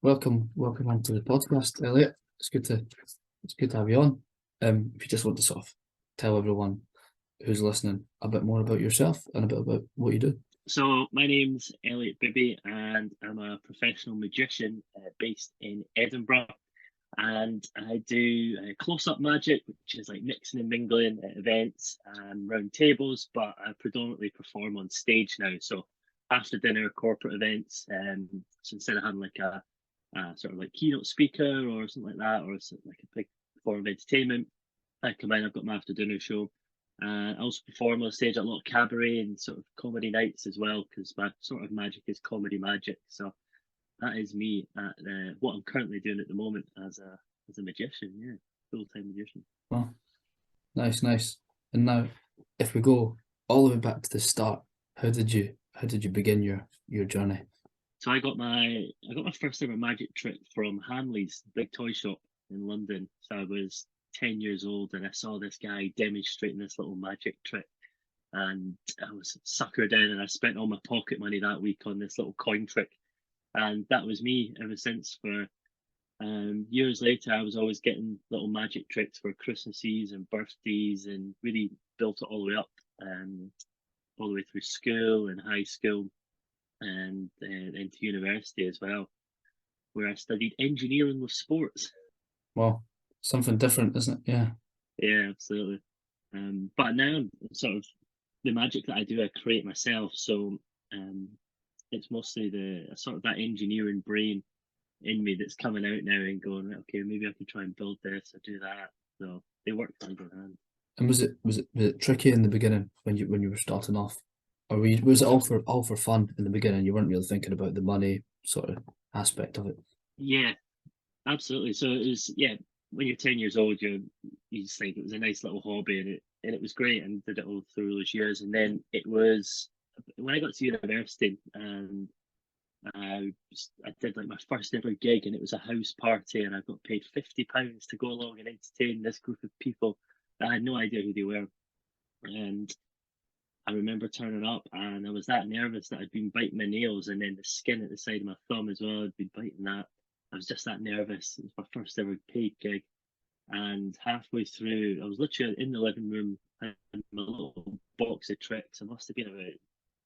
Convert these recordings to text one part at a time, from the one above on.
Welcome onto the podcast, Elliot. It's good to have you on. If you just want to sort of tell everyone who's listening a bit more about yourself and a bit about what you do. So my name's Elliot Bibby, and I'm a professional magician based in Edinburgh. And I do close-up magic, which is like mixing and mingling at events and round tables. But I predominantly perform on stage now. So after dinner corporate events, so instead of having like a sort of like keynote speaker or something like that, or like a big form of entertainment, I come in. I've got my after dinner show. I also perform on stage at a lot of cabaret and sort of comedy nights as well, because my sort of magic is comedy magic. So that is me at what I'm currently doing at the moment as a magician. Yeah, full time magician. Well, nice. And now, if we go all the way back to the start, how did you begin your journey? So I got my first ever magic trick from Hanley's big toy shop in London. So I was 10 years old, and I saw this guy demonstrating this little magic trick, and I was suckered in, and I spent all my pocket money that week on this little coin trick, and that was me ever since. For years later, I was always getting little magic tricks for Christmases and birthdays, and really built it all the way up, all the way through school and high school, and into university as well, where I studied engineering with sports. Well, something different, isn't it? Yeah. Yeah, absolutely. But now, sort of the magic that I do, I create myself. So um, it's mostly the sort of that engineering brain in me that's coming out now and going, okay, maybe I can try and build this or do that. So they work hand in hand. And was it tricky in the beginning when you were starting off, or was it all for fun in the beginning? You weren't really thinking about the money sort of aspect of it. Yeah, absolutely. So it was, yeah, when you're 10 years old, you just think it was a nice little hobby, and it was great, and did it all through those years. And then it was when I got to university, and I did like my first ever gig, and it was a house party, and I got paid £50 to go along and entertain this group of people that I had no idea who they were. And I remember turning up, and I was that nervous that I'd been biting my nails, and then the skin at the side of my thumb as well. I'd been biting that. I was just that nervous. It was my first ever paid gig, and halfway through, I was literally in the living room and my little box of tricks. I must have been about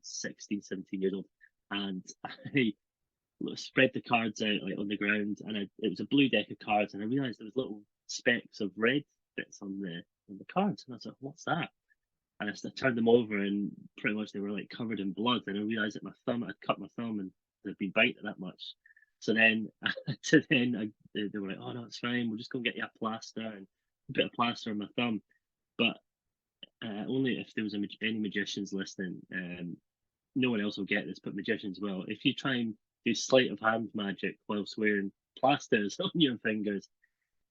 16, 17 years old, and I spread the cards out like on the ground, and it was a blue deck of cards, and I realized there was little specks of red bits on the cards, and I was like, "What's that?" And I turned them over, and pretty much they were like covered in blood. And I realized that I'd cut my thumb, and I'd been biting that much. So then, they were like, "Oh no, it's fine. We'll just go and get you a plaster and a bit of plaster on my thumb." But only if there was any magicians listening. No one else will get this, but magicians will. If you try and do sleight of hand magic whilst wearing plasters on your fingers,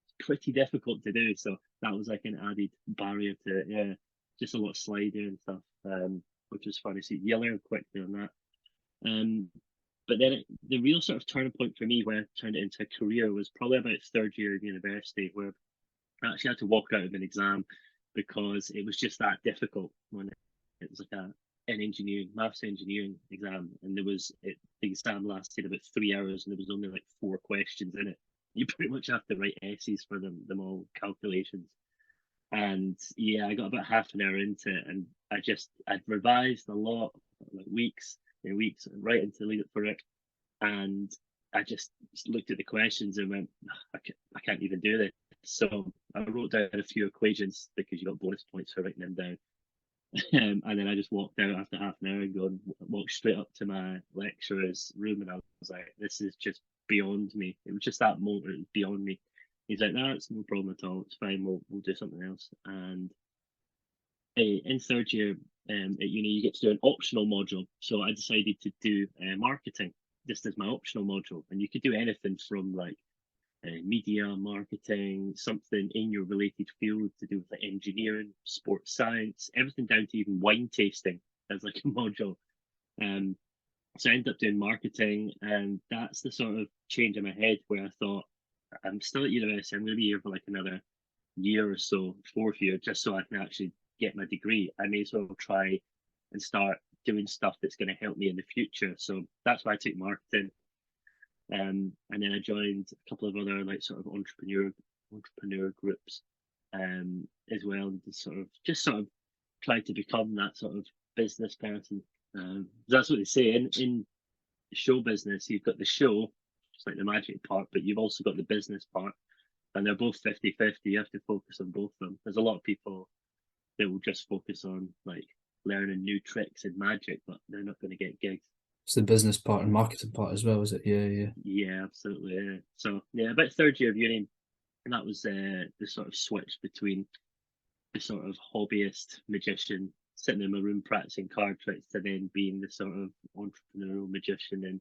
it's pretty difficult to do. So that was like an added barrier to it. Yeah, just a lot of sliding and stuff, which was funny. So you learn quickly on that. Um, but then the real sort of turning point for me when I turned it into a career was probably about third year of university, where I actually had to walk out of an exam because it was just that difficult. When it was like an engineering maths engineering exam, and the exam lasted about 3 hours, and there was only like four questions in it. You pretty much have to write essays for them all, calculations. And yeah, I got about half an hour into it, and I'd revised a lot, like weeks and weeks, and right into lead it for it. And I just looked at the questions and went, I can't even do this. So I wrote down a few equations because you got bonus points for writing them down. And then I just walked out after half an hour and walked straight up to my lecturer's room, and I was like, this is just beyond me. It was just that moment, it was beyond me. He's like, no, it's no problem at all. It's fine. We'll do something else. And in third year at uni, you get to do an optional module. So I decided to do marketing just as my optional module, and you could do anything from like media, marketing, something in your related field to do with like engineering, sports science, everything down to even wine tasting as like a module. Um, so I ended up doing marketing, and that's the sort of change in my head where I thought, I'm still at university. I'm going to be here for like another year or so, fourth year, just so I can actually get my degree. I may as well try and start doing stuff that's going to help me in the future. So that's why I took marketing. And then I joined a couple of other like sort of entrepreneur groups as well, and just sort of tried to become that sort of business person. That's what they say in show business. You've got the show, it's like the magic part, but you've also got the business part, and they're both 50-50. You have to focus on both of them. There's a lot of people that will just focus on like learning new tricks in magic, but they're not going to get gigs. It's the business part and marketing part as well, is it? Yeah, yeah. Yeah, absolutely. Yeah. So yeah, about third year of uni, and that was the sort of switch between the sort of hobbyist magician sitting in my room practicing card tricks to then being the sort of entrepreneurial magician and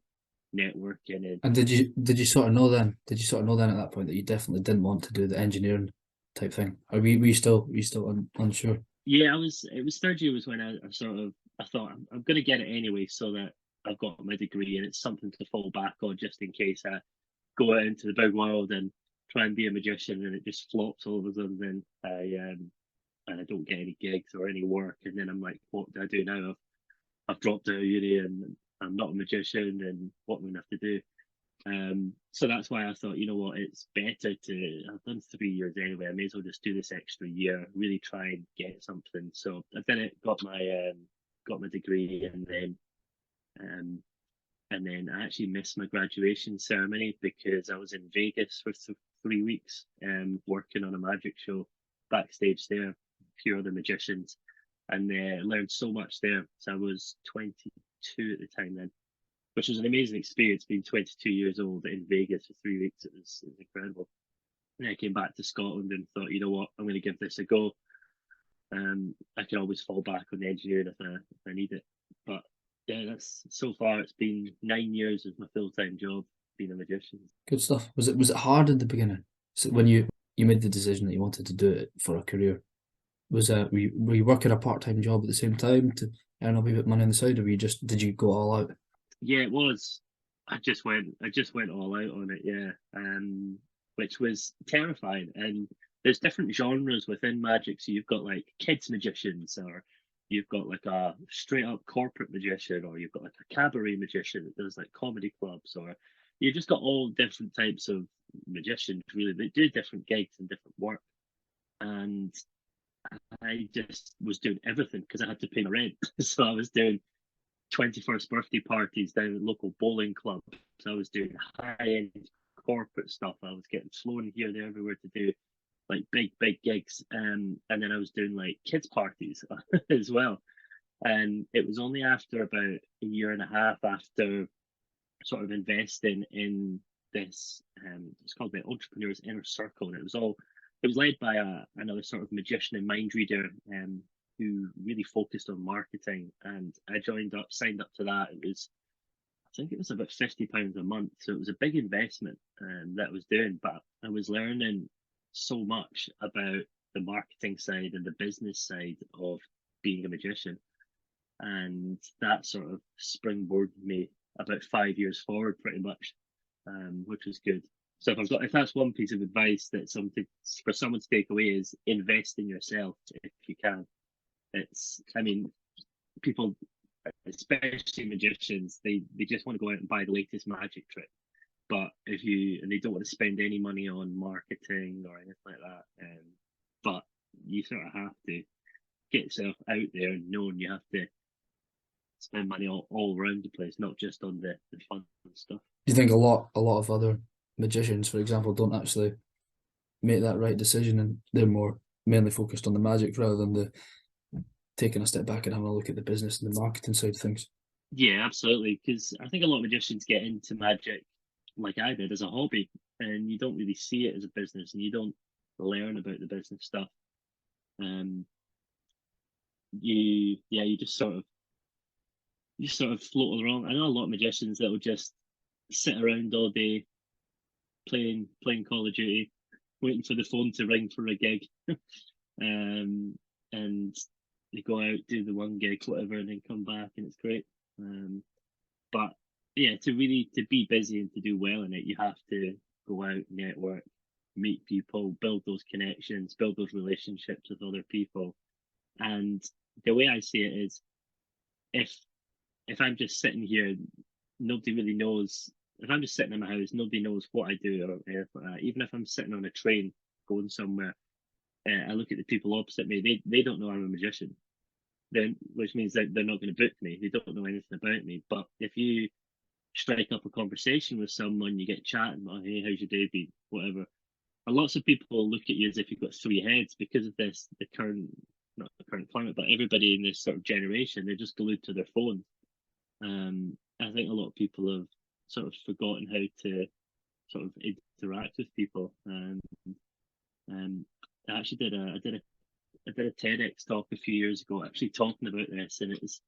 networking. And And did you sort of know then? Did you sort of know then at that point that you definitely didn't want to do the engineering type thing? Or were you still unsure? yeah, it was third year was when I sort of I thought I'm going to get it anyway, so that I've got my degree and it's something to fall back on just in case I go out into the big world and try and be a magician and it just flops all of a sudden. Then and I don't get any gigs or any work, and then I'm like, what do I do now? I've dropped out of uni and I'm not a magician, and what am I going to have to do? So that's why I thought, you know what, it's better to. I've done 3 years anyway. I may as well just do this extra year, really try and get something. So I did it, got my degree, um, and then I actually missed my graduation ceremony because I was in Vegas for 3 weeks, working on a magic show backstage there, a few other magicians, and learned so much there. So I was 22 at the time then, which was an amazing experience. Being 22 years old in Vegas for 3 weeks, it was incredible. And I came back to Scotland and thought, you know what, I'm going to give this a go. I can always fall back on the engineering if I need it. But yeah, that's so far it's been 9 years of my full time job being a magician. Good stuff. Was it hard in the beginning? So when you made the decision that you wanted to do it for a career, were you working a part-time job at the same time to earn a wee bit of money on the side, or did you go all out? Yeah, it was. I just went all out on it. Yeah, which was terrifying. And there's different genres within magic. So you've got like kids magicians, or you've got like a straight up corporate magician, or you've got like a cabaret magician that does like comedy clubs, or you just got all different types of magicians. Really, they do different gigs and different work. And I just was doing everything because I had to pay my rent. So I was doing 21st birthday parties down at local bowling clubs. I was doing high end corporate stuff. I was getting flown here, there, everywhere to do like big gigs. And then I was doing like kids' parties as well. And it was only after about a year and a half after sort of investing in this, it's called the Entrepreneur's Inner Circle. And it was led by another sort of magician and mind reader, who really focused on marketing. And I signed up to that. I think it was about £50 a month. So it was a big investment that I was doing, but I was learning so much about the marketing side and the business side of being a magician. And that sort of springboarded me about 5 years forward, pretty much, which was good. So if that's one piece of advice that for someone to take away is invest in yourself if you can. I mean, people, especially magicians, they just want to go out and buy the latest magic trick. But and they don't want to spend any money on marketing or anything like that. But you sort of have to get yourself out there and knowing you have to spend money all around the place, not just on the fun stuff. Do you think a lot of other magicians, for example, don't actually make that right decision, and they're more mainly focused on the magic rather than the taking a step back and having a look at the business and the marketing side of things? Yeah, absolutely. Because I think a lot of magicians get into magic like I did as a hobby, and you don't really see it as a business, and you don't learn about the business stuff. You just sort of float along. I know a lot of magicians that will just sit around all day playing Call of Duty, waiting for the phone to ring for a gig, and they go out, do the one gig, whatever, and then come back, and it's great. But yeah, to be busy and to do well in it, you have to go out, network, meet people, build those connections, build those relationships with other people. And the way I see it is, if I'm just sitting here, nobody really knows if I'm just sitting in my house, nobody knows what I do or anything like that. Even if I'm sitting on a train going somewhere, I look at the people opposite me. They don't know I'm a magician. Then, which means that they're not going to book me. They don't know anything about me. But if you strike up a conversation with someone, you get chatting, oh, hey, how's your day been? Whatever. And lots of people look at you as if you've got three heads because of this, the current, not the current climate, but everybody in this sort of generation, they're just glued to their phone. I think a lot of people have sort of forgotten how to sort of interact with people. I actually I did a TEDx talk a few years ago, actually talking about this, and it was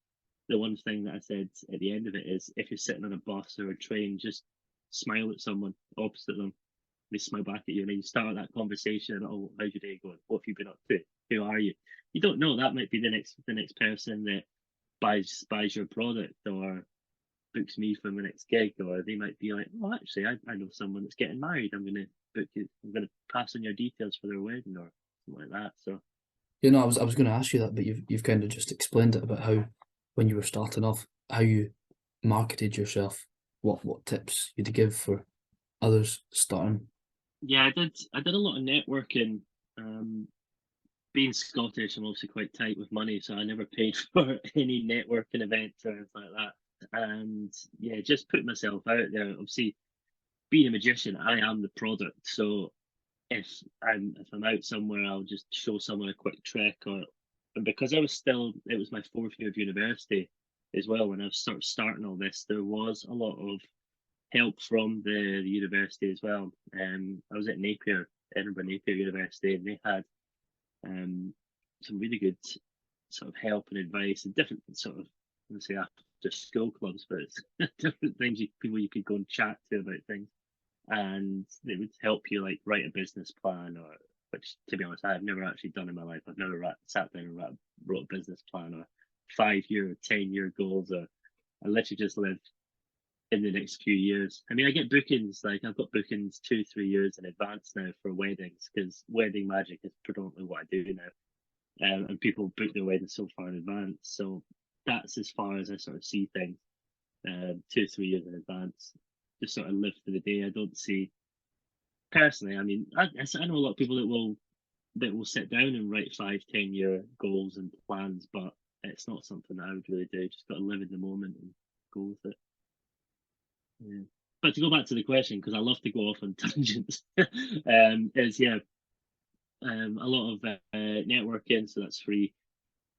the one thing that I said at the end of it is if you're sitting on a bus or a train, just smile at someone opposite them. They smile back at you, and then you start that conversation. Oh, how's your day going? What have you been up to? Who are you? You don't know. That might be the next person that buys your product or books me for my next gig, or they might be like, oh, actually, I know someone that's getting married. I'm gonna book you. I'm gonna pass on your details for their wedding or something like that. So You know, I was going to ask you that, but you've kind of just explained it about how when you were starting off, how you marketed yourself, what tips you'd give for others starting. yeah, I did a lot of networking. Being Scottish, I'm also quite tight with money, so I never paid for any networking events or anything like that. And yeah, just put myself out there. Obviously, being a magician, I am the product. So if I'm out somewhere, I'll just show someone a quick trick. Or and because it was my fourth year of university as well. When I was sort of starting all this, there was a lot of help from the university as well. I was at Edinburgh Napier University, and they had some really good sort of help and advice and different sort of, let's say, after school clubs, but it's different things people you could go and chat to about things, and they would help you like write a business plan, or which to be honest I've never actually done in my life. I've never sat down and wrote a business plan or 5 year or 10 year goals, or I literally just live in the next few years. I mean, I get bookings, like I've got bookings 2 3 years in advance now for weddings, because wedding magic is predominantly what I do now. And people book their weddings so far in advance. So that's as far as I sort of see things, 2 3 years in advance. Just sort of live for the day. I don't see personally. I mean, I know a lot of people that will sit down and write 5 10 year goals and plans, but it's not something that I would really do. Just got to live in the moment and go with it. Yeah. But to go back to the question, because I love to go off on tangents, is yeah, a lot of networking, so that's free.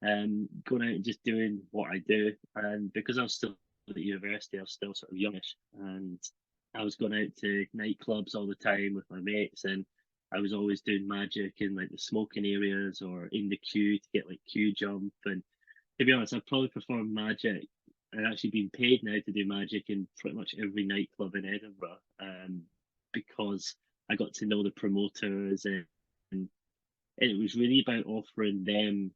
Going out and just doing what I do. And because I was still at university, I was still sort of youngish, and I was going out to nightclubs all the time with my mates, and I was always doing magic in like the smoking areas or in the queue to get like queue jump. And to be honest, I've probably performed magic and actually been paid now to do magic in pretty much every nightclub in Edinburgh, because I got to know the promoters, and it was really about offering them,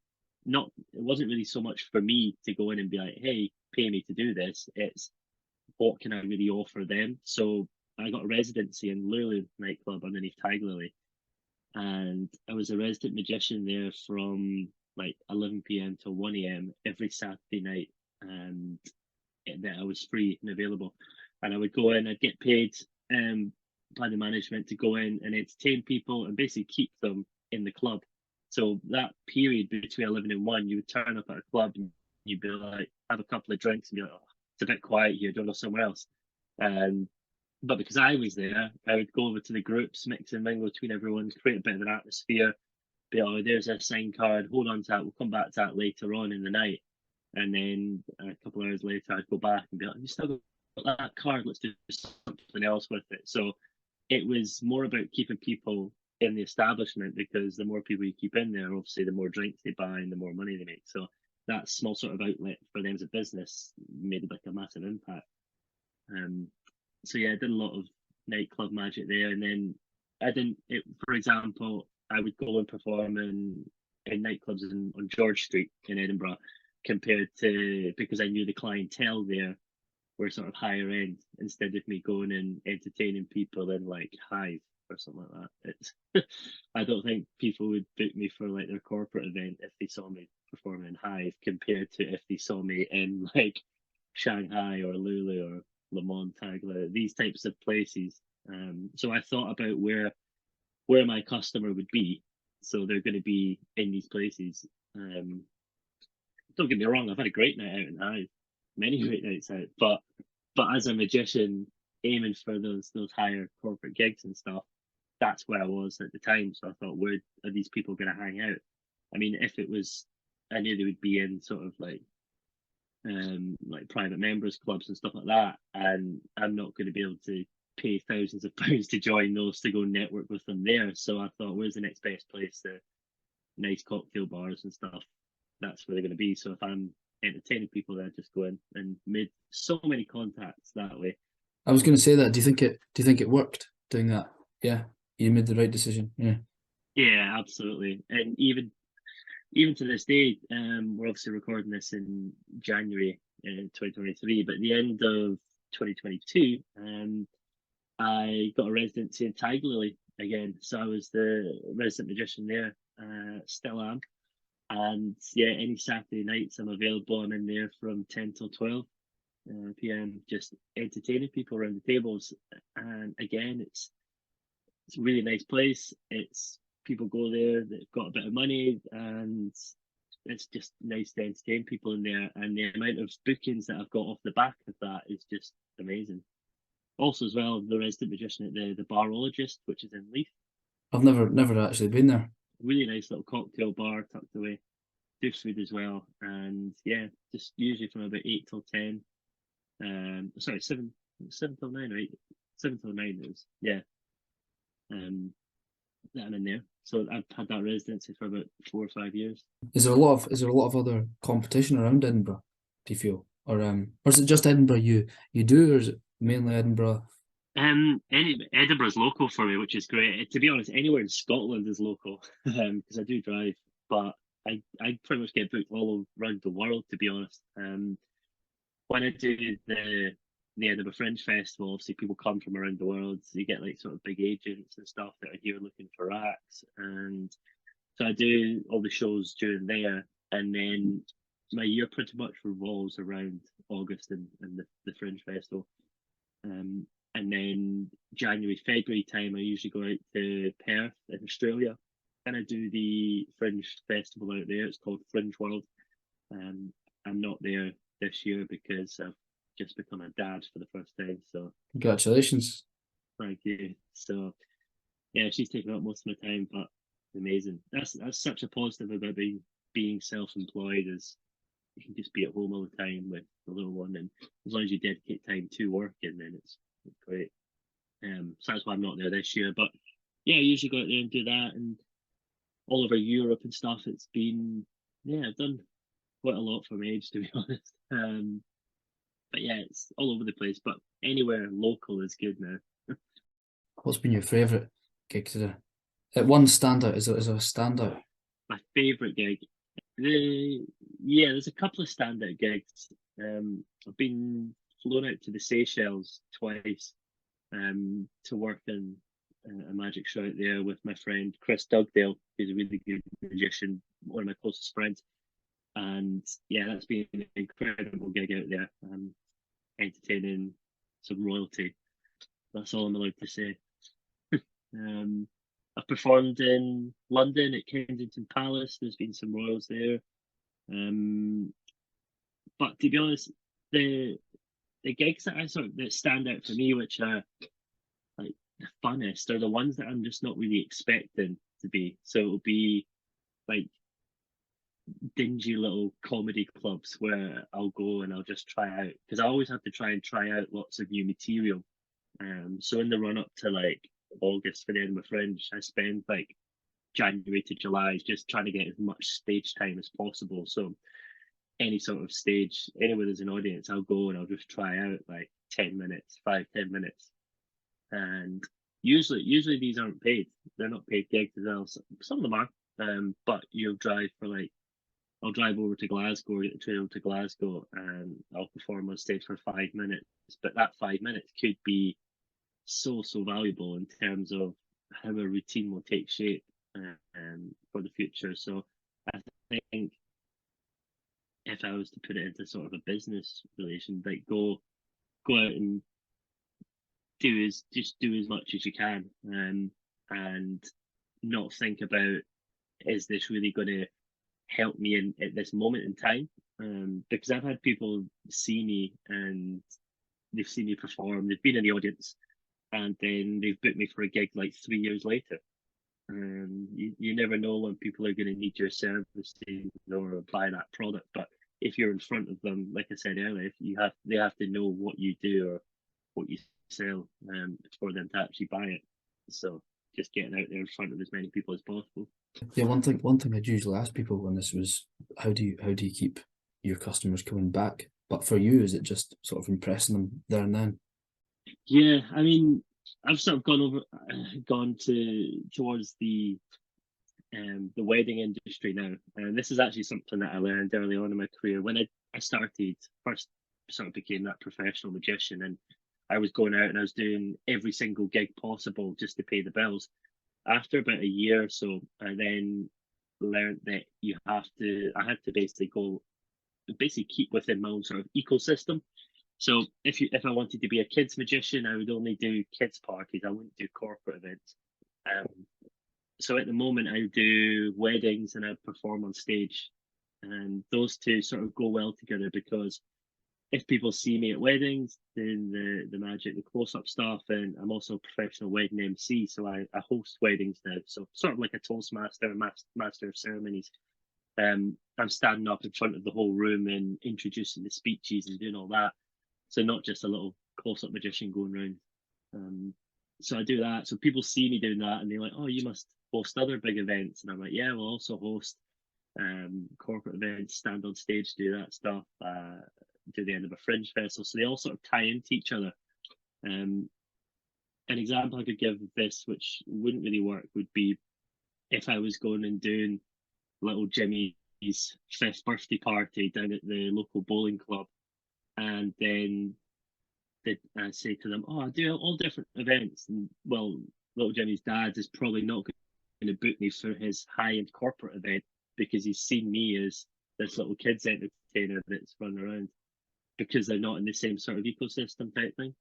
not, it wasn't really so much for me to go in and be like, hey, pay me to do this. It's what can I really offer them. So I got a residency in Lulu nightclub underneath Tiger Lily, and I was a resident magician there from like 11 p.m. to 1 a.m. every Saturday night, and that I was free and available. And I would go in, I'd get paid by the management to go in and entertain people and basically keep them in the club. So that period between 11 and 1, you would turn up at a club and you'd be like, have a couple of drinks and be like, oh, it's a bit quiet here, don't go somewhere else. But because I was there, I would go over to the groups, mix and mingle between everyone, create a bit of an atmosphere. Be like, oh, there's a sign card, hold on to that, we'll come back to that later on in the night. And then a couple of hours later, I'd go back and be like, you still got that card, let's do something else with it. So it was more about keeping people in the establishment, because the more people you keep in there, obviously, the more drinks they buy and the more money they make. So that small sort of outlet for them as a business made like a massive impact. So yeah, I did a lot of nightclub magic there, and then for example, I would go and perform in nightclubs on George Street in Edinburgh, compared to, because I knew the clientele there were sort of higher end, instead of me going and entertaining people in like Hive or something like that. It's I don't think people would book me for like their corporate event if they saw me performing in Hive, compared to if they saw me in like Shanghai or Lulu or Le Mans, Tagla, these types of places. So I thought about where my customer would be. So they're going to be in these places. Don't get me wrong, I've had a great night out in Hyde, many great nights out. But as a magician, aiming for those higher corporate gigs and stuff, that's where I was at the time. So I thought, where are these people going to hang out? I mean, if it was, I knew they would be in sort of like private members clubs and stuff like that, and I'm not going to be able to pay thousands of pounds to join those to go network with them there. So I thought, where's the next best place? The nice cocktail bars and stuff. That's where they're going to be. So if I'm entertaining people, then I just go in and made so many contacts that way. I was going to say that. Do you think it worked doing that? Yeah, you made the right decision. Yeah. Yeah, absolutely. And even to this day, we're obviously recording this in January 2023, but at the end of 2022, I got a residency in Tigelily again. So I was the resident magician there, still am. And yeah, any Saturday nights I'm available. I'm in there from 10 till 12 p.m. just entertaining people around the tables. And again, it's a really nice place. It's people go there that've got a bit of money, and it's just nice to entertain people in there. And the amount of bookings that I've got off the back of that is just amazing. Also, as well, the resident magician at the Barologist, which is in Leith. I've never actually been there. Really nice little cocktail bar tucked away. Do food as well, and yeah, just usually from about 8 till 10. Sorry, seven till 9, or 7 till 9 is, yeah. That I'm in there. So I've had that residency for about 4 or 5 years. Is there a lot of other competition around Edinburgh, do you feel? Or is it just Edinburgh you do, or is it mainly Edinburgh? Edinburgh's local for me, which is great. To be honest, anywhere in Scotland is local, because I do drive, but I pretty much get booked all around the world, to be honest. When I do the Edinburgh Fringe Festival, obviously people come from around the world. So you get like sort of big agents and stuff that are here looking for acts, and so I do all the shows during there, and then my year pretty much revolves around August and the Fringe Festival. And then January, February time, I usually go out to Perth in Australia, and I do the Fringe Festival out there. It's called Fringe World. I'm not there this year because I've just become a dad for the first time. So Congratulations. thank you. So yeah, she's taking up most of my time, but amazing. That's such a positive about being self-employed, is you can just be at home all the time with the little one, and as long as you dedicate time to working, then it's great. So that's why I'm not there this year. But yeah, I usually go out there and do that, and all over Europe and stuff. It's been, yeah, I've done quite a lot for my age, to be honest. But yeah, it's all over the place. But anywhere local is good now. What's been your favourite gig today? One standout. Is there a standout? My favourite gig. There's a couple of standout gigs. I've been flown out to the Seychelles twice to work in a magic show out there with my friend Chris Dugdale, who's a really good magician, one of my closest friends. And yeah, that's been an incredible gig out there. Entertaining some royalty. That's all I'm allowed to say. I've performed in London at Kensington Palace. There's been some royals there. But to be honest, the gigs that that stand out for me, which are like the funnest, are the ones that I'm just not really expecting to be. So it'll be like dingy little comedy clubs where I'll go and I'll just try out, because I always have to try out lots of new material. So in the run up to like August for the Edinburgh Fringe, I spend like January to July just trying to get as much stage time as possible. So any sort of stage, anywhere there's an audience, I'll go and I'll just try out like 10 minutes, 5-10 minutes. And usually these aren't paid. They're not paid gigs as well. Some of them are. But you'll drive for like, I'll drive over to Glasgow or get the train over to Glasgow, and I'll perform on stage for 5 minutes. But that 5 minutes could be so valuable in terms of how a routine will take shape for the future. So I think if I was to put it into sort of a business relation, like go go out and do as much as you can, and not think about, is this really going to help me in at this moment in time? Because I've had people see me and they've seen me perform, they've been in the audience, and then they've booked me for a gig like 3 years later. You never know when people are going to need your services or buy that product. But if you're in front of them, like I said earlier, if they have to know what you do or what you sell, for them to actually buy it. So just getting out there in front of as many people as possible. Yeah, one thing I'd usually ask people when this was, how do you keep your customers coming back? But for you, is it just sort of impressing them there and then? Yeah, I mean, I've sort of gone towards the wedding industry now, and this is actually something that I learned early on in my career when I started first, sort of became that professional magician, and I was going out and I was doing every single gig possible just to pay the bills. After about a year or so, I then learned that I had to basically keep within my own sort of ecosystem. So if I wanted to be a kids magician, I would only do kids parties. I wouldn't do corporate events. Um, so at the moment, I do weddings and I perform on stage, and those two sort of go well together, because if people see me at weddings doing the magic, the close up stuff, and I'm also a professional wedding MC, so I host weddings now. So sort of like a toastmaster, master of ceremonies. I'm standing up in front of the whole room and introducing the speeches and doing all that. So not just a little close up magician going around. So I do that. So people see me doing that and they're like, "Oh, you must host other big events." And I'm like, "Yeah, we'll also host corporate events, stand on stage, do that stuff, do the end of a fringe festival." So they all sort of tie into each other. Um, an example I could give of this, which wouldn't really work, would be if I was going and doing little Jimmy's fifth birthday party down at the local bowling club, and then I say to them, "Oh, I do all different events." And well, little Jimmy's dad is probably not going to book me for his high-end corporate event because he's seen me as this little kids entertainer that's running around, because they're not in the same sort of ecosystem type thing.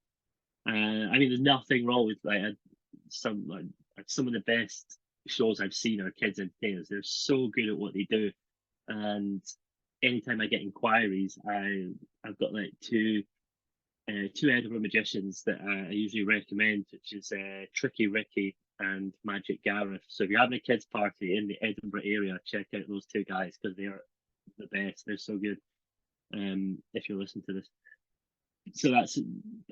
I mean, there's nothing wrong with some like some of the best shows I've seen are kids entertainers. They're so good at what they do, and anytime I get inquiries, I've got like two Edinburgh magicians that I usually recommend, which is Tricky Ricky and Magic Gareth. So if you're having a kids party in the Edinburgh area, check out those two guys because they are the best. They're so good. If you listen to this, so that's.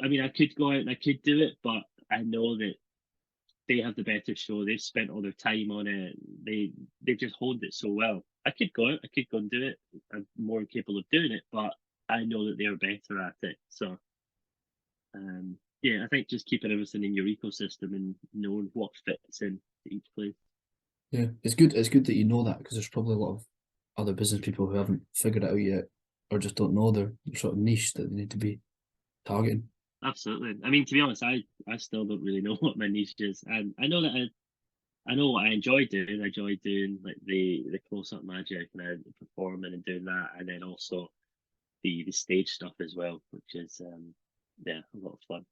I mean, I could go out and I could do it, but I know that they have the better show. They've spent all their time on it. They've just honed it so well. I could go out. I could go and do it. I'm more capable of doing it, but I know that they're better at it. So yeah, I think just keeping everything in your ecosystem and knowing what fits in each place. Yeah, it's good. It's good that you know that, because there's probably a lot of other business people who haven't figured it out yet, or just don't know their sort of niche that they need to be targeting. Absolutely. I mean, to be honest, I still don't really know what my niche is, and I know that I know what I enjoy doing. I enjoy doing like the close up magic and performing and doing that, and then also the stage stuff as well, which is yeah, a lot of fun.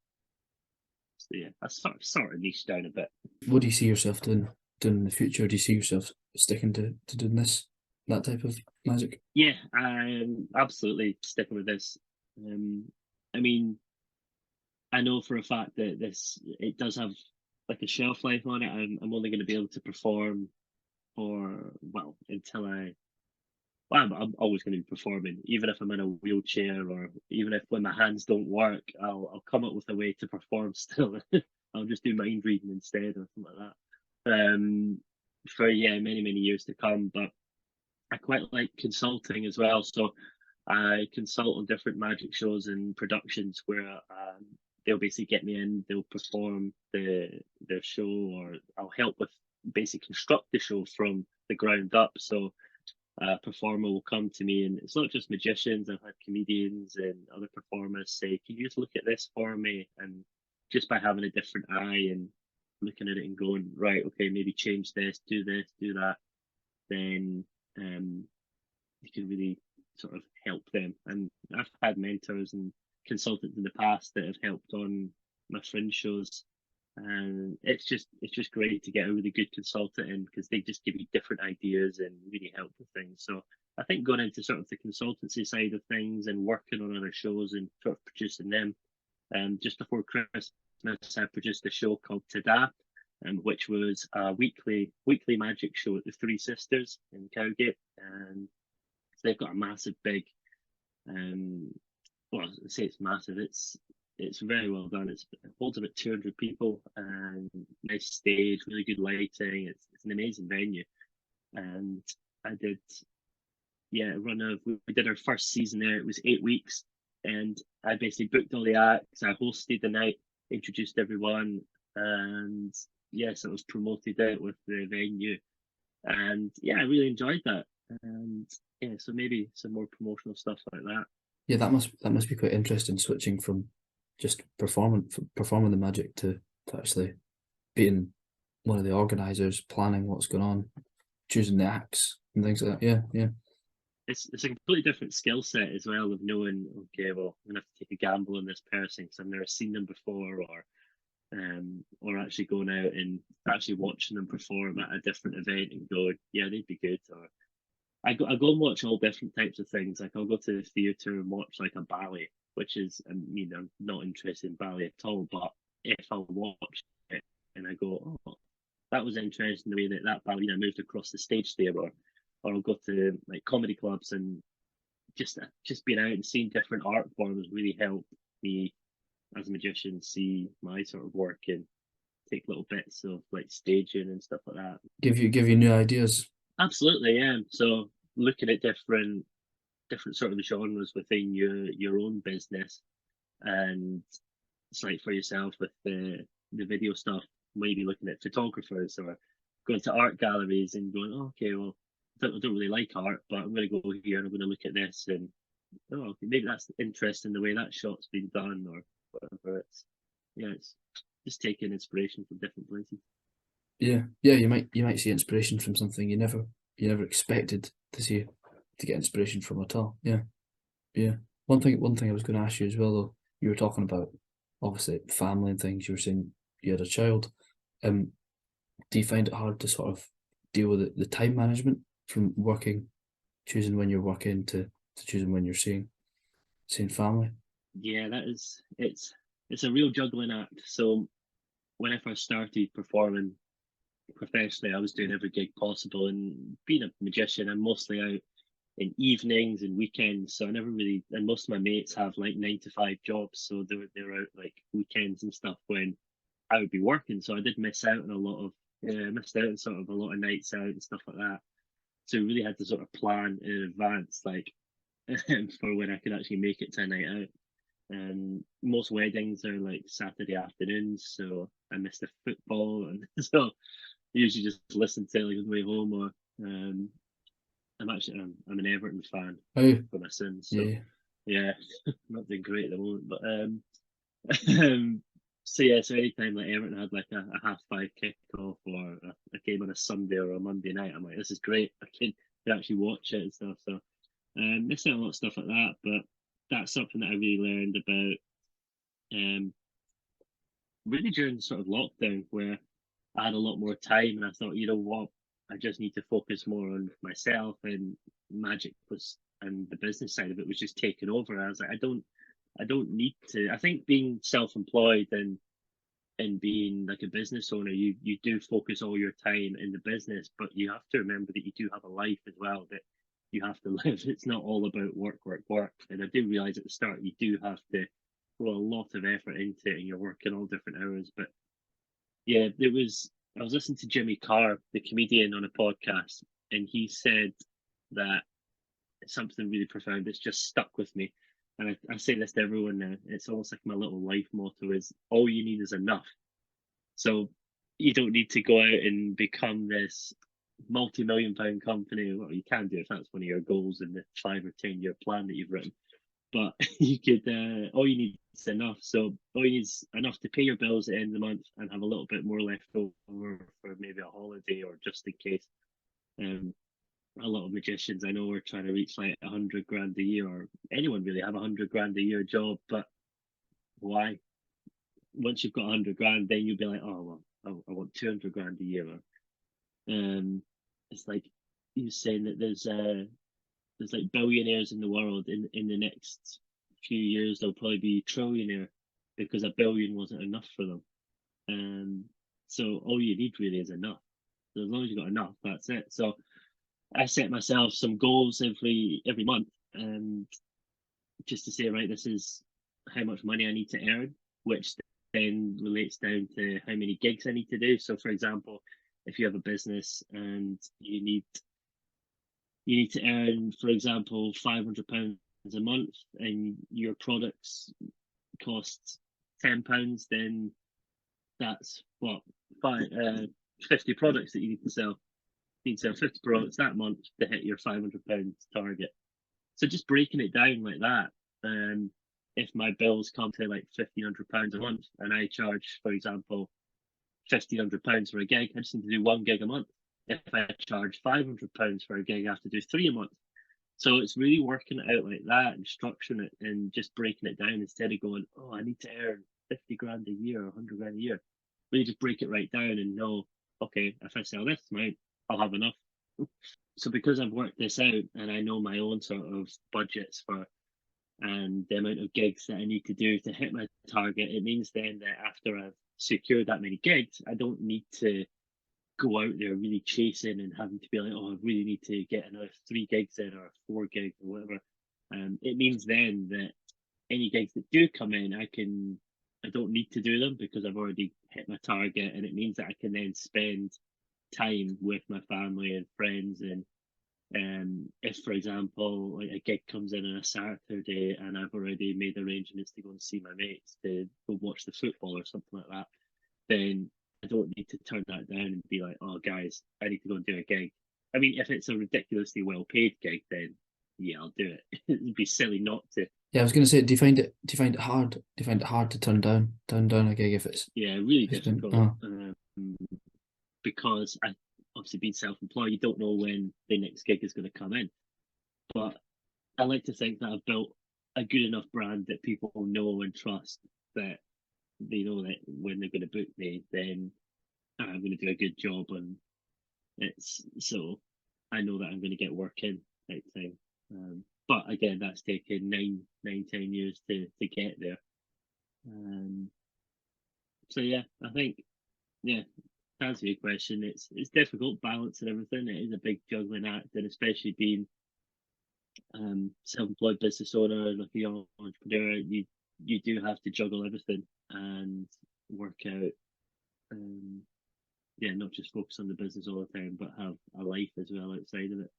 So yeah, I sort of niche down a bit. What do you see yourself doing in the future? Do you see yourself sticking to doing that type of magic? Yeah, I'm absolutely sticking with this. I mean, I know for a fact that it does have like a shelf life on it. I'm only going to be able to perform for, well, until I'm always going to be performing, even if I'm in a wheelchair, or even if when my hands don't work, I'll come up with a way to perform still. I'll just do mind reading instead or something like that. For yeah, many years to come. But I quite like consulting as well. So I consult on different magic shows and productions where they'll basically get me in, they'll perform their show, or I'll help with basically construct the show from the ground up. So a performer will come to me, and it's not just magicians. I've had comedians and other performers say, "Can you just look at this for me?" And just by having a different eye and looking at it and going, "Right, okay, maybe change this, do that," then you can really sort of help them. And I've had mentors and consultants in the past that have helped on my fringe shows, and it's just great to get a really good consultant in, because they just give you different ideas and really help with things. So I think going into sort of the consultancy side of things and working on other shows and sort of producing them. Just before Christmas, I produced a show called Tada, which was a weekly magic show at the Three Sisters in Cowgate, and they've got a massive big, um, well, I say it's massive. It's very well done. It holds about 200 people, and nice stage, really good lighting. It's an amazing venue, and I did, yeah, a run of, we did our first season there. It was 8 weeks, and I basically booked all the acts. I hosted the night, introduced everyone, and yes, it was promoted out with the venue, and yeah, I really enjoyed that. And yeah, so maybe some more promotional stuff like that. Yeah, that must be quite interesting, switching from just performing the magic to actually being one of the organisers, planning what's going on, choosing the acts and things like that. Yeah, yeah. It's a completely different skill set as well, of knowing, okay, well, I'm gonna have to take a gamble on this person because I've never seen them before, or actually going out and actually watching them perform at a different event and going, yeah, they'd be good. Or I go and watch all different types of things. Like I'll go to the theatre and watch like a ballet, which is, I mean, I'm not interested in ballet at all, but if I watch it and I go, oh, that was interesting, the way that that ballerina moved across the stage there, or I'll go to like comedy clubs, and just being out and seeing different art forms really help me as a magician see my sort of work and take little bits of like staging and stuff like that. Give you new ideas. Absolutely, yeah. So looking at different sort of genres within your own business, and it's like for yourself with the video stuff, maybe looking at photographers or going to art galleries and going, oh, okay, well, I don't really like art, but I'm going to go here and I'm going to look at this, and oh, okay, maybe that's interesting the way that shot's been done, or whatever. It's just taking inspiration from different places. Yeah, yeah. You might see inspiration from something you never expected to get inspiration from at all. Yeah, yeah. One thing I was going to ask you as well, though, you were talking about obviously family and things. You were saying you had a child. Do you find it hard to sort of deal with the time management from working, choosing when you're working to choosing when you're seeing family? Yeah, it's a real juggling act. So when I first started performing professionally, I was doing every gig possible, and being a magician, I'm mostly out in evenings and weekends. So I never really, and most of my mates have like 9 to 5 jobs, so they're out like weekends and stuff when I would be working. So I did miss out on a lot of, missed out on sort of a lot of nights out and stuff like that. So we really had to sort of plan in advance, like for when I could actually make it to a night out. And most weddings are like Saturday afternoons, so I missed the football, and so I usually just listen to it like on the way home. Or I'm an Everton fan Oh, for my sins, so yeah, yeah, not doing great at the moment. But so yeah, so anytime like Everton had like a 5:30 kickoff, or a game on a Sunday or a Monday night, I'm like, this is great. I can actually watch it and stuff. So missing out a lot of stuff like that, but that's something that I really learned about, um, really during sort of lockdown, where I had a lot more time, and I thought, you know what, I just need to focus more on myself, and magic was, and the business side of it was just taking over. I was like, I don't need to. I think being self-employed and being like a business owner, you do focus all your time in the business, but you have to remember that you do have a life as well that you have to live. It's not all about work, work, work. And I do realize at the start you do have to put a lot of effort into it, and you're working all different hours. But yeah, it was. I was listening to Jimmy Carr, the comedian, on a podcast, and he said that something really profound that's just stuck with me. And I say this to everyone now. It's almost like my little life motto is, all you need is enough. So you don't need to go out and become this multi-million pound company. Well, you can do if that's one of your goals in the 5 or 10 year plan that you've written. But you could, all you need is enough. So all you need is enough to pay your bills at the end of the month and have a little bit more left over for maybe a holiday, or just in case. Um, a lot of magicians I know are trying to reach like 100 grand a year, or anyone really have 100 grand a year job, but why? Once you've got 100 grand, then you'll be like, oh well, I want 200 grand a year. It's like you're saying that there's like billionaires in the world. In the next few years, they'll probably be trillionaire because a billion wasn't enough for them. So all you need really is enough. So as long as you've got enough, that's it. So I set myself some goals every month, and just to say, right, this is how much money I need to earn, which then relates down to how many gigs I need to do. So, for example, if you have a business and you need to earn, for example, £500 a month, and your products cost £10, then that's what 50 products that you need to sell. You need to sell 50 products that month to hit your £500 target. So just breaking it down like that, if my bills come to like £1,500 a month, and I charge, for example, £1,500 for a gig, I just need to do 1 gig a month. If I charge £500 for a gig, I have to do 3 a month. So it's really working it out like that and structuring it and just breaking it down instead of going, oh, I need to earn 50 grand a year or 100 grand a year. Really just break it right down and know, okay, if I sell this amount, I'll have enough. So because I've worked this out and I know my own sort of budgets for and the amount of gigs that I need to do to hit my target, it means then that after I've secured that many gigs, I don't need to go out there really chasing and having to be like, oh, I really need to get another 3 gigs in or 4 gigs or whatever. It means then that any gigs that do come in, I don't need to do them because I've already hit my target, and it means that I can then spend time with my family and friends. And if, for example, like a gig comes in on a Saturday and I've already made arrangements to go and see my mates to go watch the football or something like that, then I don't need to turn that down and be like, oh, guys, I need to go and do a gig. I mean, if it's a ridiculously well paid gig, then yeah, I'll do it. It'd be silly not to. Yeah, I was going to say, do you find it hard? Do you find it hard to turn down a gig if it's Yeah, really if it's been? difficult. Because I obviously being self-employed, you don't know when the next gig is going to come in. But I like to think that I've built a good enough brand that people know and trust, that they know that when they're going to book me, then I'm going to do a good job, and it's so I know that I'm going to get work in type thing. But again, that's taken 10 years to get there. So yeah, I think yeah, to answer your question, it's difficult balancing everything. It is a big juggling act, and especially being self-employed business owner, like a young entrepreneur, you do have to juggle everything and work out. Yeah, not just focus on the business all the time, but have a life as well outside of it.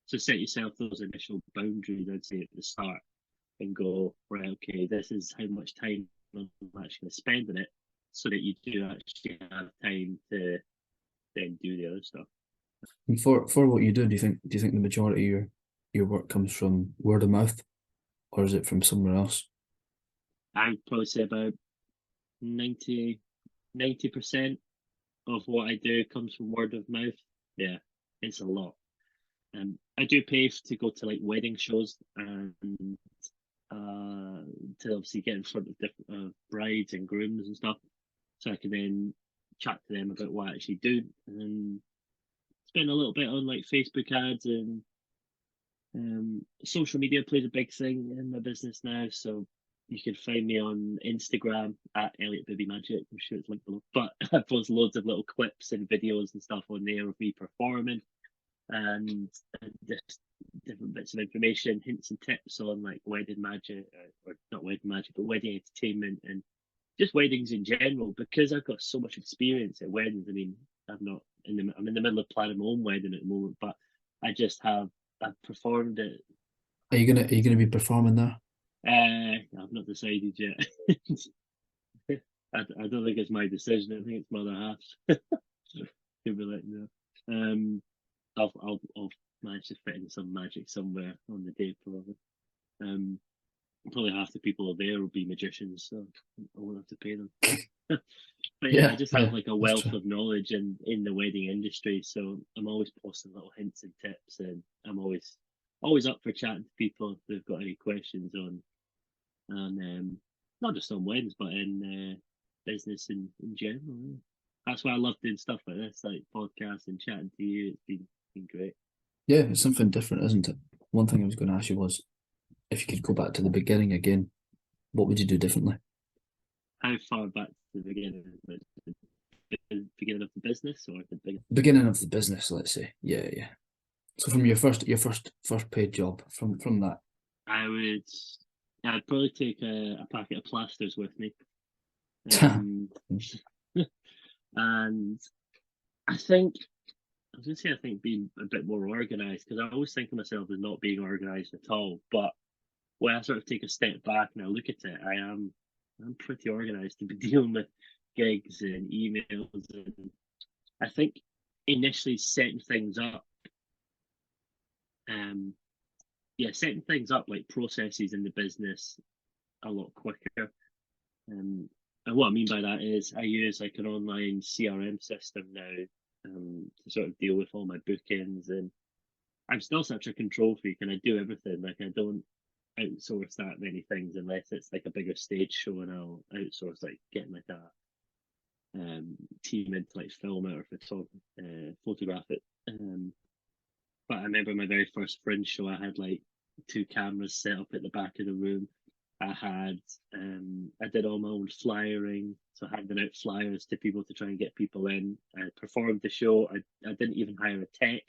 So set yourself those initial boundaries, I'd say, at the start, and go, right, okay, this is how much time I'm actually going to spend on it, so that you do actually have time to then do the other stuff. And for what you do you think the majority of your work comes from word of mouth, or is it from somewhere else? I'd probably say about 90% of what I do comes from word of mouth. Yeah, it's a lot. I do pay to go to like wedding shows and to obviously get in front of different brides and grooms and stuff, so I can then chat to them about what I actually do, and spend a little bit on like Facebook ads, and social media plays a big thing in my business now. So you can find me on Instagram at Elliot Bibby Magic. I'm sure it's linked below. But I post loads of little clips and videos and stuff on there of me performing, and just different bits of information, hints and tips on like wedding magic, or not wedding magic, but wedding entertainment, and just weddings in general. Because I've got so much experience at weddings. I mean, I'm in the middle of planning my own wedding at the moment, but I've performed it. Are you gonna be performing there? I've not decided yet. I don't think it's my decision. I think it's my other half. Could be like no. I'll manage to fit in some magic somewhere on the day probably. Probably half the people there will be magicians, so I won't have to pay them. But yeah, I just have like a wealth of knowledge in the wedding industry, so I'm always posting little hints and tips, and I'm always up for chatting to people if they've got any questions on not just on wins, but in business in general. Yeah. That's why I love doing stuff like this, like podcasts and chatting to you. It's been great. Yeah, it's something different, isn't it? One thing I was going to ask you was, if you could go back to the beginning again, what would you do differently? How far back to the beginning? Like, the beginning of the business or the beginning? Beginning of the business, let's say. Yeah, yeah. So from your first paid job, from that. I would. I'd probably take a packet of plasters with me. Um, and I think I was going to say I think being a bit more organised, because I always think of myself as not being organised at all. But when I sort of take a step back and I look at it, I'm pretty organised to be dealing with gigs and emails, and I think initially setting things up, setting things up like processes in the business a lot quicker. And what I mean by that is I use like an online CRM system now, to sort of deal with all my bookings, and I'm still such a control freak and I do everything. Like I don't outsource that many things unless it's like a bigger stage show, and I'll outsource like getting like a team in to like film it or photograph it. But I remember my very first Fringe show, I had like two cameras set up at the back of the room. I did all my own flyering, so handing out flyers to people to try and get people in. I performed the show. I didn't even hire a tech.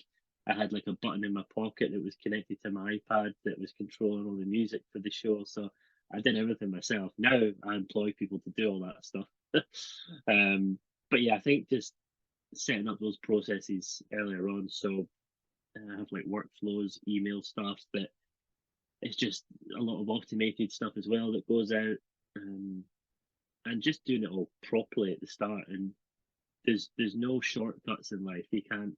I had like a button in my pocket that was connected to my iPad that was controlling all the music for the show. So I did everything myself. Now I employ people to do all that stuff. But yeah, I think just setting up those processes earlier on. So I have like workflows, email stuff that it's just a lot of automated stuff as well that goes out, and just doing it all properly at the start. And there's no shortcuts in life. You can't.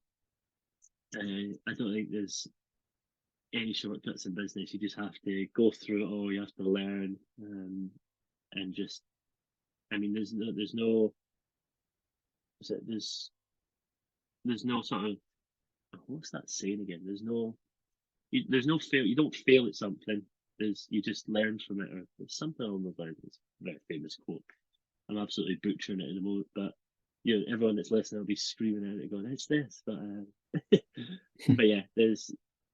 I don't think there's any shortcuts in business. You just have to go through it all. You have to learn, and just. I mean, there's no. There's no sort of. What's that saying again? There's no fail. You don't fail at something. You just learn from it, or there's something along those lines. It's a very famous quote. I'm absolutely butchering it in a moment, but everyone that's listening will be screaming at it, going, "It's this." But but yeah,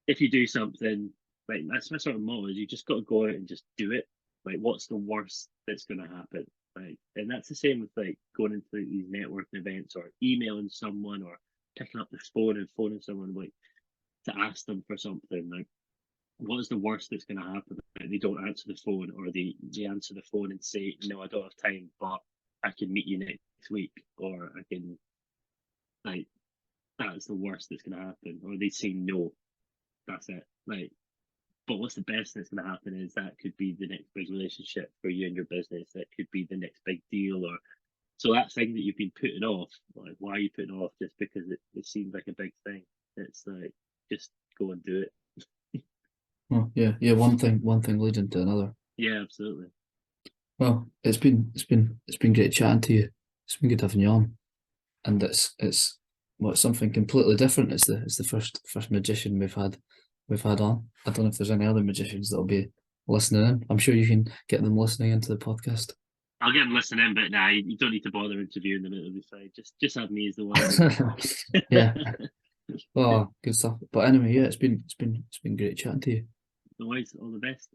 if you do something, like that's my sort of motto, is you just got to go out and just do it. Like, what's the worst that's going to happen? Like, and that's the same with like going into these networking events or emailing someone or picking up the phone and phoning someone, like, to ask them for something. Like, what is the worst that's going to happen? Like, they don't answer the phone, or they answer the phone and say, "No, I don't have time, but I can meet you next week," or I can, like, that's the worst that's going to happen. Or they say no, that's it. Like, but what's the best that's going to happen is that could be the next big relationship for you and your business. That could be the next big deal. Or so that thing that you've been putting off, like, why are you putting off just because it seems like a big thing? It's like, just go and do it. Oh, yeah, yeah. One thing leading to another. Yeah, absolutely. Well, it's been great chatting to you. It's been good having you on, and it's something completely different. It's the first magician we've had on. I don't know if there's any other magicians that'll be listening in. I'm sure you can get them listening into the podcast. I'll get them listening, but nah, you don't need to bother interviewing them. It'll be fine. Just have me as the one. Yeah. Oh, good stuff. But anyway, yeah, it's been great chatting to you. Otherwise, all the best.